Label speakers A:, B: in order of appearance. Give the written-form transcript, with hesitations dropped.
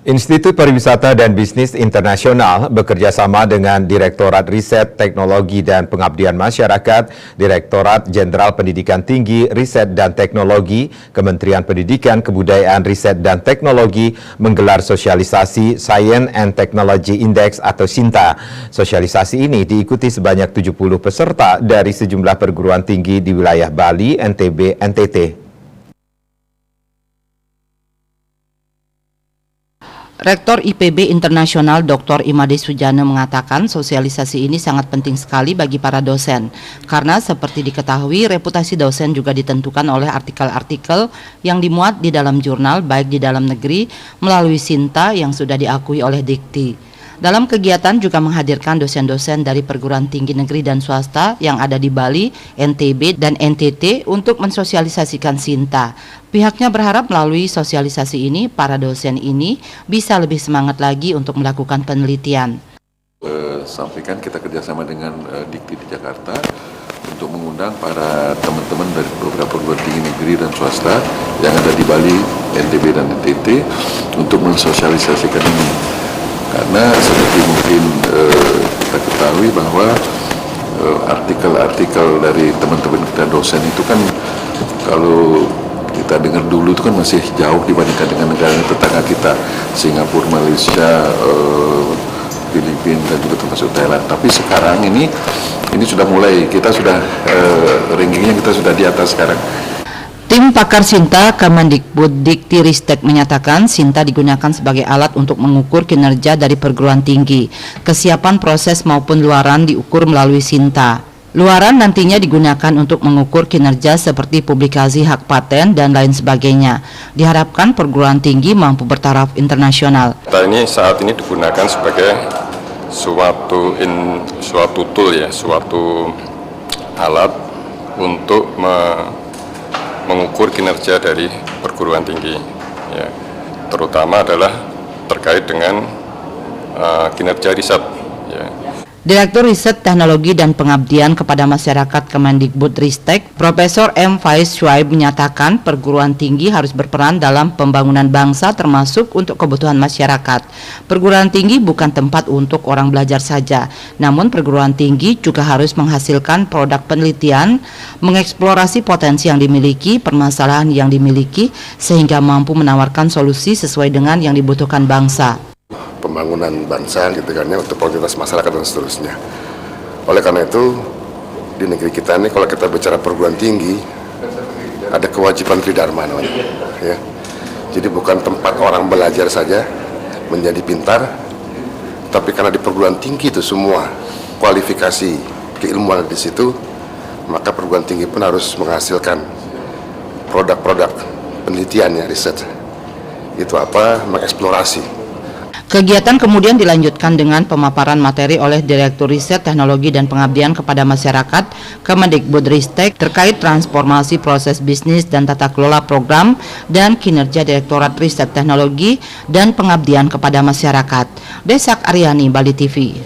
A: Institut Pariwisata dan Bisnis Internasional bekerja sama dengan Direktorat Riset, Teknologi dan Pengabdian Masyarakat, Direktorat Jenderal Pendidikan Tinggi, Riset dan Teknologi, Kementerian Pendidikan, Kebudayaan, Riset dan Teknologi menggelar sosialisasi Science and Technology Index atau SINTA. Sosialisasi ini diikuti sebanyak 70 peserta dari sejumlah perguruan tinggi di wilayah Bali, NTB, NTT.
B: Rektor IPB Internasional Dr. Imade Sujana mengatakan sosialisasi ini sangat penting sekali bagi para dosen karena seperti diketahui reputasi dosen juga ditentukan oleh artikel-artikel yang dimuat di dalam jurnal baik di dalam negeri melalui SINTA yang sudah diakui oleh Dikti. Dalam kegiatan juga menghadirkan dosen-dosen dari perguruan tinggi negeri dan swasta yang ada di Bali, NTB, dan NTT untuk mensosialisasikan SINTA. Pihaknya berharap melalui sosialisasi ini, para dosen ini bisa lebih semangat lagi untuk melakukan penelitian.
C: Sampaikan kita kerjasama dengan Dikti di Jakarta untuk mengundang para teman-teman dari beberapa perguruan tinggi negeri dan swasta yang ada di Bali, NTB, dan NTT untuk mensosialisasikan ini. Karena seperti mungkin kita ketahui bahwa artikel-artikel dari teman-teman kita dosen itu kan kalau kita dengar dulu itu kan masih jauh dibandingkan dengan negara tetangga kita, Singapura, Malaysia, Filipina dan juga termasuk Thailand. Tapi sekarang ini sudah mulai, kita sudah rankingnya kita sudah di atas sekarang.
B: Tim pakar SINTA Kemendikbud Dikti-Ristek menyatakan SINTA digunakan sebagai alat untuk mengukur kinerja dari perguruan tinggi. Kesiapan proses maupun luaran diukur melalui SINTA. Luaran nantinya digunakan untuk mengukur kinerja seperti publikasi hak paten dan lain sebagainya. Diharapkan perguruan tinggi mampu bertaraf internasional.
D: Ini saat ini digunakan sebagai suatu tool ya, suatu alat untuk mengukur kinerja dari perguruan tinggi, ya, terutama adalah terkait dengan kinerja riset. Ya.
B: Direktur Riset, Teknologi dan Pengabdian kepada Masyarakat Kemendikbud-Ristek, Profesor M. Faiz Syuaib menyatakan perguruan tinggi harus berperan dalam pembangunan bangsa termasuk untuk kebutuhan masyarakat. Perguruan tinggi bukan tempat untuk orang belajar saja, namun perguruan tinggi juga harus menghasilkan produk penelitian, mengeksplorasi potensi yang dimiliki, permasalahan yang dimiliki, sehingga mampu menawarkan solusi sesuai dengan yang dibutuhkan bangsa.
E: Pembangunan bangsa gitu kan ya, untuk produktivitas masyarakat dan seterusnya. Oleh karena itu di negeri kita ini kalau kita bicara perguruan tinggi ada kewajiban tridharma namanya ya. Jadi bukan tempat orang belajar saja menjadi pintar, tapi karena di perguruan tinggi itu semua kualifikasi keilmuan di situ, maka perguruan tinggi pun harus menghasilkan produk-produk penelitian ya, riset. Itu apa? Mengeksplorasi.
B: Kegiatan kemudian dilanjutkan dengan pemaparan materi oleh Direktur Riset, Teknologi dan Pengabdian kepada Masyarakat Kemendikbud-Ristek terkait transformasi proses bisnis dan tata kelola program dan kinerja Direktorat Riset, Teknologi dan Pengabdian kepada Masyarakat. Desak Aryani, Bali TV.